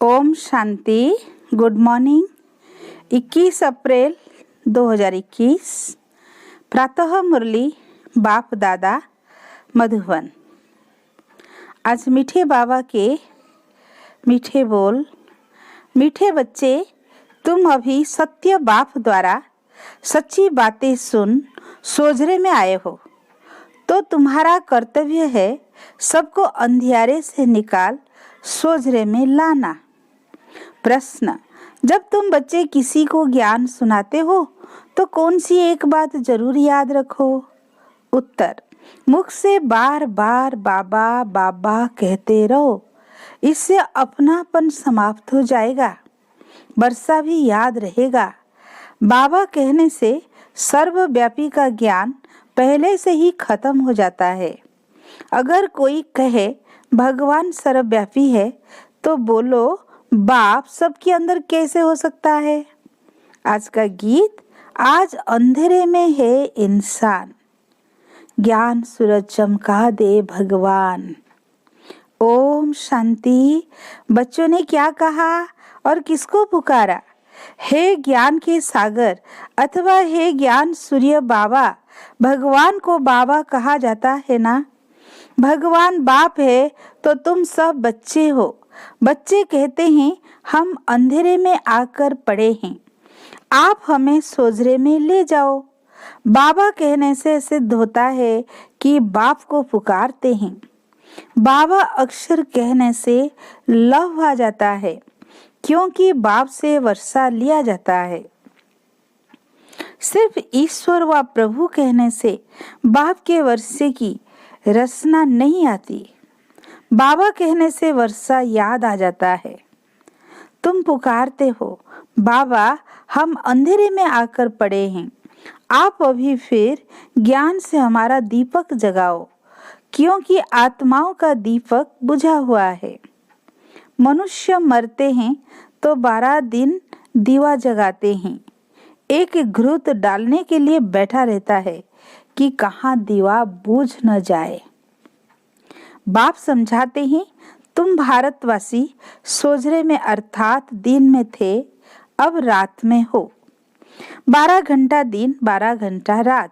Om Shanti. Good morning. 21 अप्रैल 2021 प्रातः मुरली बाप दादा मधुबन। आज मीठे बाबा के मीठे बोल। मीठे बच्चे, तुम अभी सत्य बाप द्वारा सच्ची बातें सुन सोझरे में आए हो, तो तुम्हारा कर्तव्य है सबको अंधियारे से निकाल सोझरे में लाना। प्रश्न: जब तुम बच्चे किसी को ज्ञान सुनाते हो तो कौन सी एक बात जरूर याद रखो? उत्तर: मुख से बार बार बाबा बाबा कहते रहो, इससे अपनापन समाप्त हो जाएगा, वर्षा भी याद रहेगा। बाबा कहने से सर्वव्यापी का ज्ञान पहले से ही खत्म हो जाता है। अगर कोई कहे भगवान सर्वव्यापी है तो बोलो, बाप सबके अंदर कैसे हो सकता है? आज का गीत: आज अंधेरे में है इंसान, ज्ञान सूरज चमका दे भगवान। ओम शांति। बच्चों ने क्या कहा और किसको पुकारा? हे ज्ञान के सागर अथवा हे ज्ञान सूर्य बाबा। भगवान को बाबा कहा जाता है ना। भगवान बाप है तो तुम सब बच्चे हो। बच्चे कहते हैं हम अंधेरे में आकर पड़े हैं, आप हमें सोझरे में ले जाओ। बाबा कहने से सिद्ध होता है कि बाप को पुकारते हैं। बाबा अक्षर कहने से लव आ जाता है, क्योंकि बाप से वर्षा लिया जाता है। सिर्फ ईश्वर व प्रभु कहने से बाप के वर्षे की रचना नहीं आती। बाबा कहने से वर्षा याद आ जाता है। तुम पुकारते हो, बाबा हम अंधेरे में आकर पड़े हैं, आप अभी फिर ज्ञान से हमारा दीपक जगाओ, क्योंकि आत्माओं का दीपक बुझा हुआ है। मनुष्य मरते हैं तो 12 दिन दीवा जगाते हैं, एक घृत डालने के लिए बैठा रहता है कि कहाँ दीवा बुझ न जाए। बाप समझाते हैं, तुम भारतवासी सोझरे में अर्थात दिन में थे, अब रात में हो। 12 घंटा दिन 12 घंटा रात,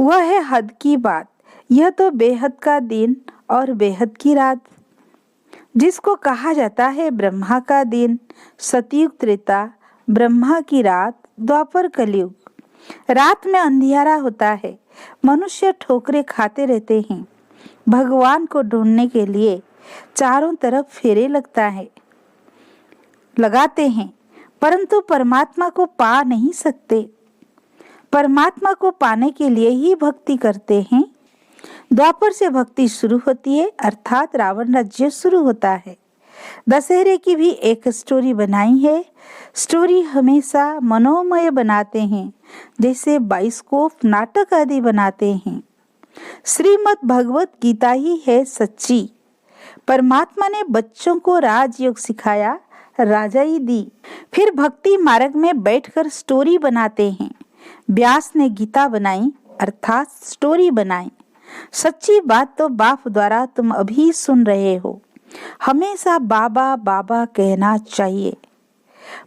वह है हद की बात। यह तो बेहद का दिन और बेहद की रात, जिसको कहा जाता है ब्रह्मा का दिन, सतयुग त्रेता, ब्रह्मा की रात, द्वापर कलयुग। रात में अंधियारा होता है, मनुष्य ठोकरे खाते रहते हैं। भगवान को ढूंढने के लिए चारों तरफ फेरे लगाते हैं, परंतु परमात्मा को पा नहीं सकते। परमात्मा को पाने के लिए ही भक्ति करते हैं। द्वापर से भक्ति शुरू होती है, अर्थात रावण राज्य शुरू होता है। दशहरे की भी एक स्टोरी बनाई है। स्टोरी हमेशा मनोमय बनाते हैं, जैसे बाइस्कोप नाटक आदि बनाते हैं। श्रीमद् भगवत गीता ही है सच्ची। परमात्मा ने बच्चों को राजयोग सिखाया, राजाई दी, फिर भक्ति मार्ग में बैठकर स्टोरी बनाते हैं। व्यास ने गीता बनाई, अर्थात स्टोरी बनाई। सच्ची बात तो बाप द्वारा तुम अभी सुन रहे हो। हमेशा बाबा बाबा कहना चाहिए।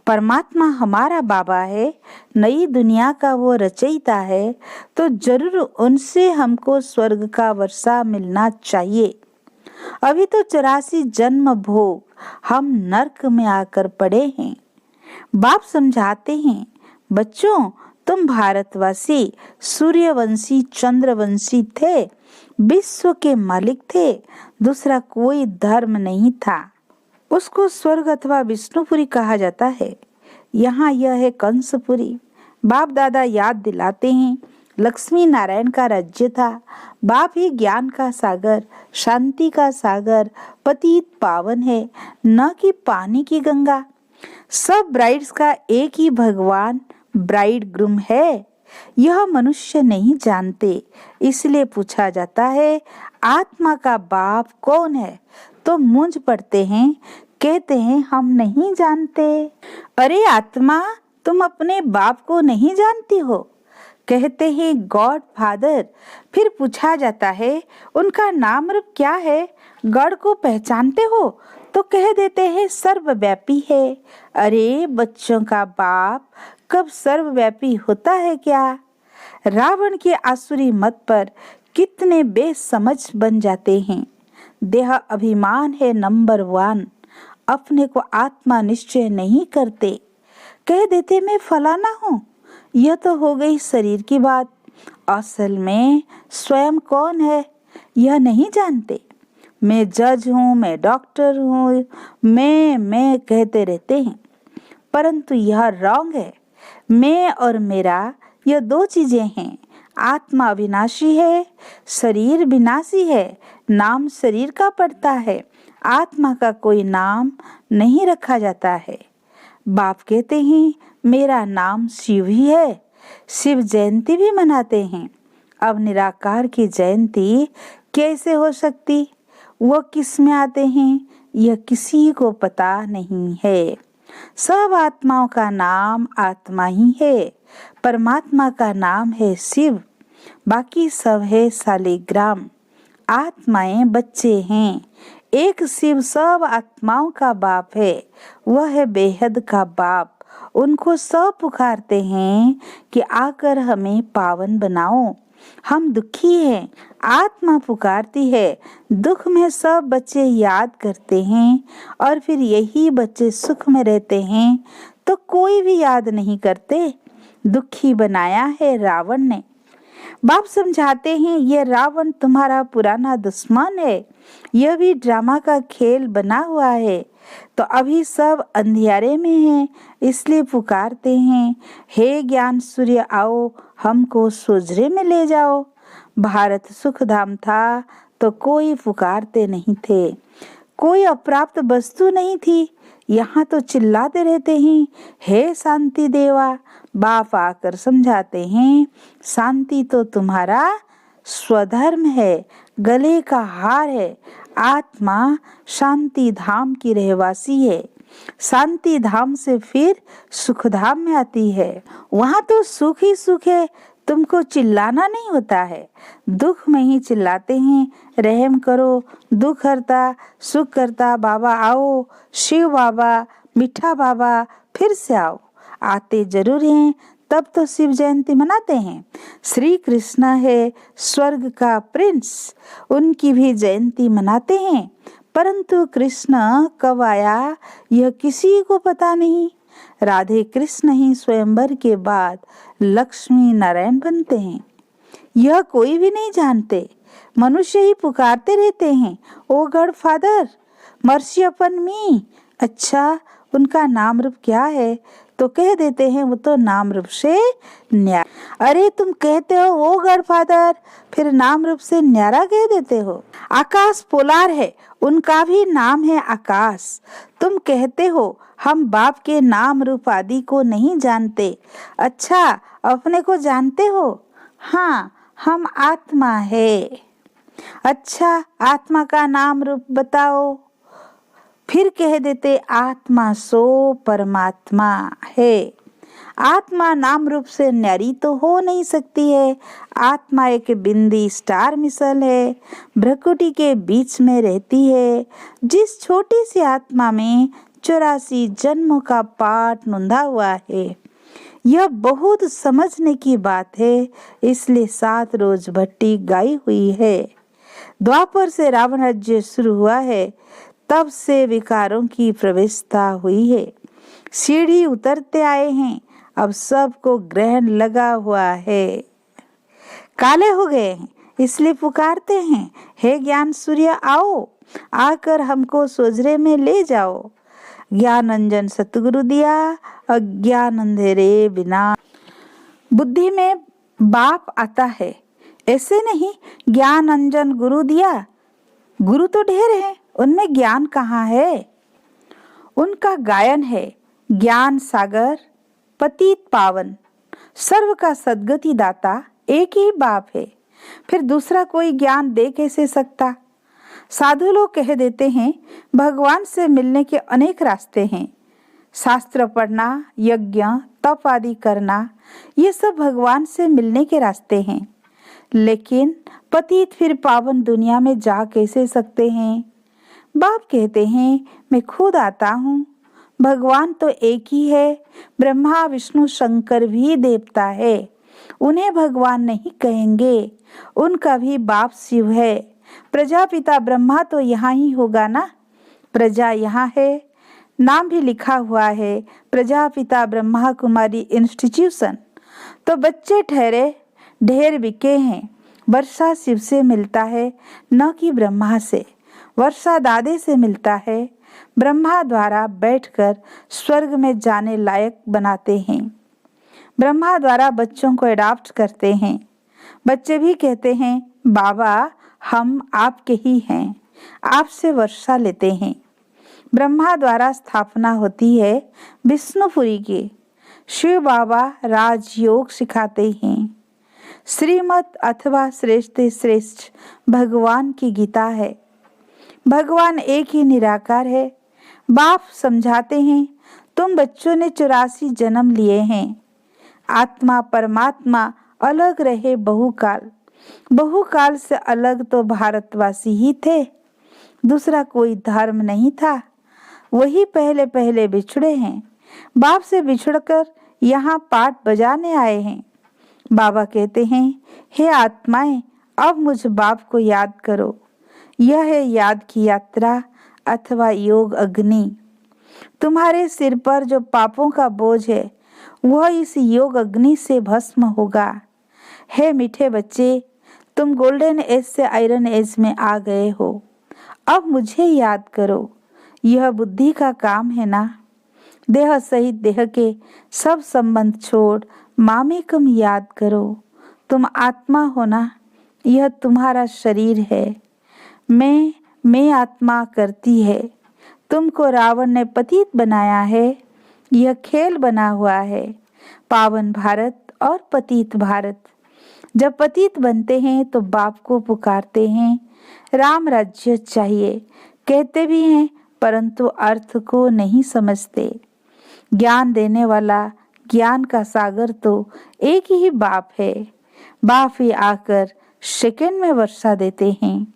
परमात्मा हमारा बाबा है, नई दुनिया का वो रचयिता है, तो जरूर उनसे हमको स्वर्ग का वर्षा मिलना चाहिए। अभी तो 84 जन्म भोग हम नर्क में आकर पड़े हैं। बाप समझाते हैं, बच्चों तुम भारतवासी सूर्यवंशी चंद्रवंशी थे, विश्व के मालिक थे, दूसरा कोई धर्म नहीं था। उसको स्वर्ग अथवा विष्णुपुरी कहा जाता है। यहाँ यह है कंसपुरी। बाप दादा याद दिलाते हैं, लक्ष्मी नारायण का राज्य था। बाप ही ज्ञान का सागर, शांति का सागर, पतित पावन है, न कि पानी की गंगा। सब ब्राइड्स का एक ही भगवान ब्राइड ग्रूम है। यह मनुष्य नहीं जानते, इसलिए पूछा जाता है आत्मा का बाप कौन है, तो मूंझ पड़ते हैं, कहते हैं हम नहीं जानते। अरे आत्मा, तुम अपने बाप को नहीं जानती हो, कहते हैं गॉड फादर। फिर पूछा जाता है उनका नाम रूप क्या है, गॉड को पहचानते हो, तो कह देते हैं सर्वव्यापी है। अरे बच्चों का बाप कब सर्वव्यापी होता है क्या? रावण के आसुरी मत पर कितने बेसमझ बन जाते हैं। देह अभिमान है नंबर 1, अपने को आत्मा निश्चय नहीं करते। कह देते मैं फलाना हूँ। यह तो हो गई शरीर की बात। असल में स्वयं कौन है यह नहीं जानते। मैं जज हूँ, मैं डॉक्टर हूँ, मैं कहते रहते हैं, परंतु यह रॉन्ग है। मैं और मेरा यह 2 चीजें हैं। आत्मा अविनाशी है, शरीर विनाशी है। नाम शरीर का पड़ता है, आत्मा का कोई नाम नहीं रखा जाता है। बाप कहते हैं मेरा नाम शिव ही है। शिव जयंती भी मनाते हैं। अब निराकार की जयंती कैसे हो सकती? वो किस में आते हैं यह किसी को पता नहीं है। सब आत्माओं का नाम आत्मा ही है। परमात्मा का नाम है शिव, बाकी सब है शालिग्राम। आत्माएं बच्चे हैं। एक शिव सब आत्माओं का बाप है, वह है बेहद का बाप। उनको सब पुकारते हैं कि आकर हमें पावन बनाओ, हम दुखी हैं। आत्मा पुकारती है। दुख में सब बच्चे याद करते हैं और फिर यही बच्चे सुख में रहते हैं तो कोई भी याद नहीं करते। दुखी बनाया है रावण ने। बाप समझाते हैं ये रावण तुम्हारा पुराना दुश्मन है। यह भी ड्रामा का खेल बना हुआ है। तो अभी सब अंधियारे में हैं, इसलिए पुकारते हैं हे ज्ञान सूर्य आओ, हमको सुजरे में ले जाओ। भारत सुख धाम था तो कोई पुकारते नहीं थे, कोई अप्राप्त वस्तु नहीं थी। यहाँ तो चिल्लाते रहते हैं हे शांति देवा। बाप आकर समझाते हैं शांति तो तुम्हारा स्वधर्म है, गले का हार है। आत्मा शांति धाम की रहवासी है। शांति धाम से फिर सुख धाम में आती है। वहाँ तो सुख ही सुख है, तुमको चिल्लाना नहीं होता है। दुख में ही चिल्लाते हैं रहम करो, दुख हरता सुख करता बाबा आओ, शिव बाबा, मीठा बाबा फिर से आओ। आते जरूर हैं, तब तो शिव जयंती मनाते हैं। श्री कृष्ण है स्वर्ग का प्रिंस, उनकी भी जयंती मनाते हैं। परंतु कृष्ण कब आया यह किसी को पता नहीं। राधे कृष्ण ही स्वयंवर के बाद लक्ष्मी नारायण बनते हैं, यह कोई भी नहीं जानते। मनुष्य ही पुकारते रहते हैं ओ गॉड फादर, मर्सी अपन मी। अच्छा उनका नाम रूप क्या है? तो कह देते हैं वो तो नाम रूप से न्यारा। अरे तुम कहते हो ओ गॉड फादर, फिर नाम रूप से न्यारा कह देते हो। आकाश पोलार है, उनका भी नाम है आकाश। तुम कहते हो हम बाप के नाम रूप आदि को नहीं जानते। अच्छा अपने को जानते हो? हाँ हम आत्मा है। अच्छा आत्मा का नाम रूप बताओ। फिर कह देते आत्मा सो परमात्मा है। आत्मा नाम रूप से न्यारी तो हो नहीं सकती है। आत्मा एक बिंदी स्टार मिसल है, भ्रकुटी के बीच में रहती है। जिस छोटी सी आत्मा में 84 जन्मों का पाठ नोंधा हुआ है। यह बहुत समझने की बात है, इसलिए 7 रोज भट्टी गाई हुई है। द्वापर से रावण राज्य शुरू हुआ है, तब से विकारों की प्रवेशता हुई है। सीढ़ी उतरते आए हैं, अब सबको ग्रहण लगा हुआ है। काले हो गए हैं, इसलिए पुकारते हैं हे ज्ञान सूर्य आओ, आकर हमको सोजरे में ले जाओ। ज्ञान अंजन सतगुरु दिया, अज्ञान अंधेरे बिना। बुद्धि में बाप आता है, ऐसे नहीं ज्ञान अंजन गुरु दिया। गुरु तो ढेर हैं, उनमें ज्ञान कहाँ है? उनका गायन है ज्ञान सागर पतित पावन, सर्व का सद्गति दाता एक ही बाप है। फिर दूसरा कोई ज्ञान दे कैसे सकता? साधु लोग कह देते हैं भगवान से मिलने के अनेक रास्ते हैं। शास्त्र पढ़ना, यज्ञ, तप आदि करना, ये सब भगवान से मिलने के रास्ते हैं। लेकिन पतित फिर पावन दुनिया में जा कैसे सकते हैं? बाप कहते हैं मैं खुद आता हूँ। भगवान तो एक ही है, ब्रह्मा विष्णु शंकर भी देवता है, उन्हें भगवान नहीं कहेंगे, उनका भी बाप शिव है। प्रजापिता ब्रह्मा तो यहाँ ही होगा ना, प्रजा यहाँ है, नाम भी लिखा हुआ है प्रजापिता ब्रह्मा कुमारी इंस्टीट्यूशन। तो बच्चे ठहरे ढेर बिके हैं। वर्षा शिव से मिलता है, न कि ब्रह्मा से। वर्षा दादे से मिलता है, ब्रह्मा द्वारा बैठकर स्वर्ग में जाने लायक बनाते हैं। ब्रह्मा द्वारा बच्चों को अडॉप्ट करते हैं। बच्चे भी कहते हैं बाबा हम आपके ही हैं, आपसे वर्षा लेते हैं। ब्रह्मा द्वारा स्थापना होती है विष्णुपुरी की। शिव बाबा राजयोग सिखाते हैं। श्रीमत अथवा श्रेष्ठ श्रेष्ठ भगवान की गीता है। भगवान एक ही निराकार है। बाप समझाते हैं तुम बच्चों ने 84 जन्म लिए हैं। आत्मा परमात्मा अलग रहे बहुकाल। बहुकाल से अलग तो भारतवासी ही थे, दूसरा कोई धर्म नहीं था। वही पहले पहले बिछड़े हैं। बाप से बिछड़कर यहाँ पाठ बजाने आए हैं। बाबा कहते हैं हे आत्माएं, अब मुझ बाप को याद करो। यह है याद की यात्रा अथवा योग अग्नि। तुम्हारे सिर पर जो पापों का बोझ है वह इस योग अग्नि से भस्म होगा। हे मीठे बच्चे, तुम गोल्डन एज से आयरन एज में आ गए हो। अब मुझे याद करो। यह बुद्धि का काम है ना। देह सहित देह के सब संबंध छोड़ मामेकम याद करो। तुम आत्मा हो ना, यह तुम्हारा शरीर है। मैं आत्मा करती है। तुमको रावण ने पतित बनाया है। यह खेल बना हुआ है, पावन भारत और पतित भारत। जब पतित बनते हैं तो बाप को पुकारते हैं, राम राज्य चाहिए कहते भी हैं, परंतु अर्थ को नहीं समझते। ज्ञान देने वाला ज्ञान का सागर तो एक ही बाप है। बाप ही आकर सेकंड में वर्षा देते हैं।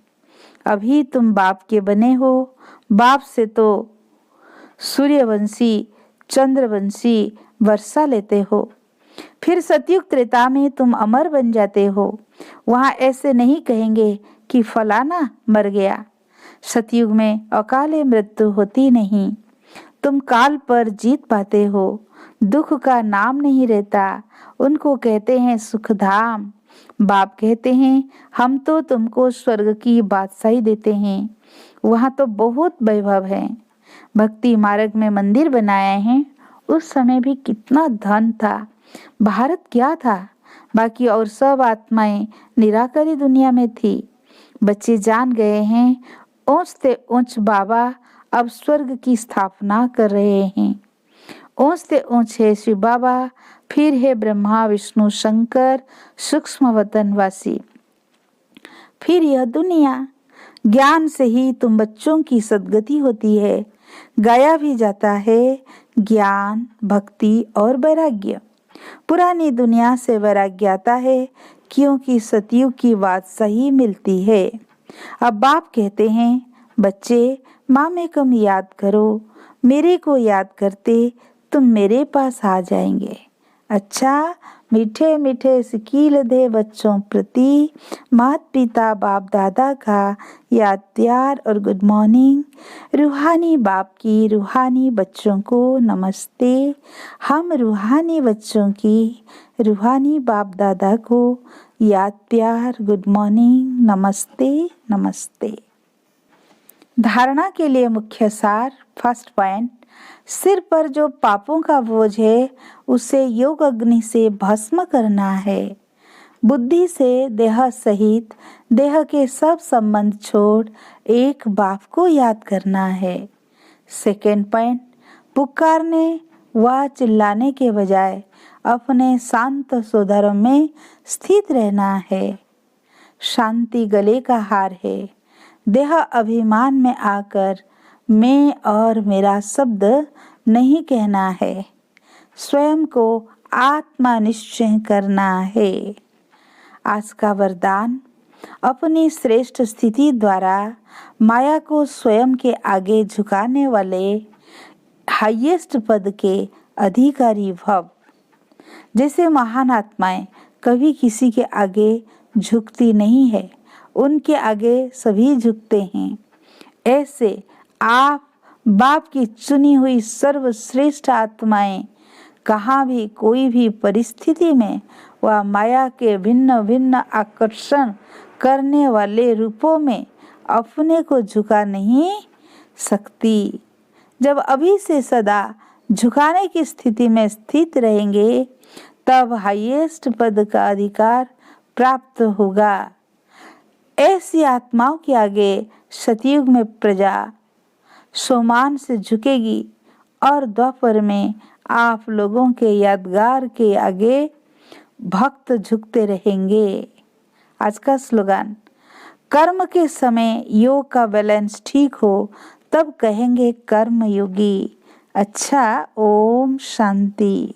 अभी तुम बाप के बने हो। बाप से तो सूर्यवंशी चंद्रवंशी वर्षा लेते हो। फिर सतयुग त्रेता में तुम अमर बन जाते हो। वहां ऐसे नहीं कहेंगे कि फलाना मर गया। सतयुग में अकाले मृत्यु होती नहीं। तुम काल पर जीत पाते हो। दुख का नाम नहीं रहता। उनको कहते हैं सुखधाम। बाप कहते हैं हम तो तुमको स्वर्ग की बादशाही देते हैं। वहां तो बहुत वैभव है। भक्ति मार्ग में मंदिर बनाए हैं। उस समय भी कितना धन था। भारत क्या था, बाकी और सब आत्माएं निराकारी दुनिया में थी। बच्चे जान गए हैं ऊंच से ऊंच बाबा अब स्वर्ग की स्थापना कर रहे हैं। ऊंच से ऊंच है शिव बाबा, फिर है ब्रह्मा विष्णु शंकर सूक्ष्म वतनवासी, फिर यह दुनिया। ज्ञान से ही तुम बच्चों की सद्गति होती है। गाया भी जाता है ज्ञान भक्ति और वैराग्य। पुरानी दुनिया से वैराग्य आता है क्योंकि सतयुग की बात सही मिलती है। अब बाप कहते हैं बच्चे मामेकम याद करो। मेरे को याद करते तुम मेरे पास आ जाएंगे। अच्छा, मीठे मीठे सिकील दे बच्चों प्रति माता पिता बाप दादा का याद प्यार और गुड मॉर्निंग। रूहानी बाप की रूहानी बच्चों को नमस्ते। हम रूहानी बच्चों की रूहानी बाप दादा को याद प्यार गुड मॉर्निंग नमस्ते नमस्ते। धारणा के लिए मुख्य सार। फर्स्ट पॉइंट, सिर पर जो पापों का बोझ है उसे योग अग्नि से भस्म करना है। बुद्धि से देह सहित देह के सब संबंध छोड़ एक बाप को याद करना है। सेकेंड पॉइंट, पुकारने व चिल्लाने के बजाय अपने शांत स्वधर्म में स्थित रहना है। शांति गले का हार है। देह अभिमान में आकर मैं और मेरा शब्द नहीं कहना है। स्वयं को आत्मा निश्चय करना है। आज का वरदान, अपनी श्रेष्ठ स्थिति द्वारा माया को स्वयं के आगे झुकाने वाले हाईएस्ट पद के अधिकारी भव। जैसे महान आत्माएं कभी किसी के आगे झुकती नहीं है, उनके आगे सभी झुकते हैं, ऐसे आप बाप की चुनी हुई सर्वश्रेष्ठ आत्माएं कहाँ भी कोई भी परिस्थिति में वह माया के भिन्न भिन्न आकर्षण करने वाले रूपों में अपने को झुका नहीं सकती। जब अभी से सदा झुकाने की स्थिति में स्थित रहेंगे तब हाईएस्ट पद का अधिकार प्राप्त होगा। ऐसी आत्माओं के आगे सतयुग में प्रजा सम्मान से झुकेगी और द्वापर में आप लोगों के यादगार के आगे भक्त झुकते रहेंगे। आज का स्लोगन, कर्म के समय योग का बैलेंस ठीक हो तब कहेंगे कर्म योगी। अच्छा, ओम शांति।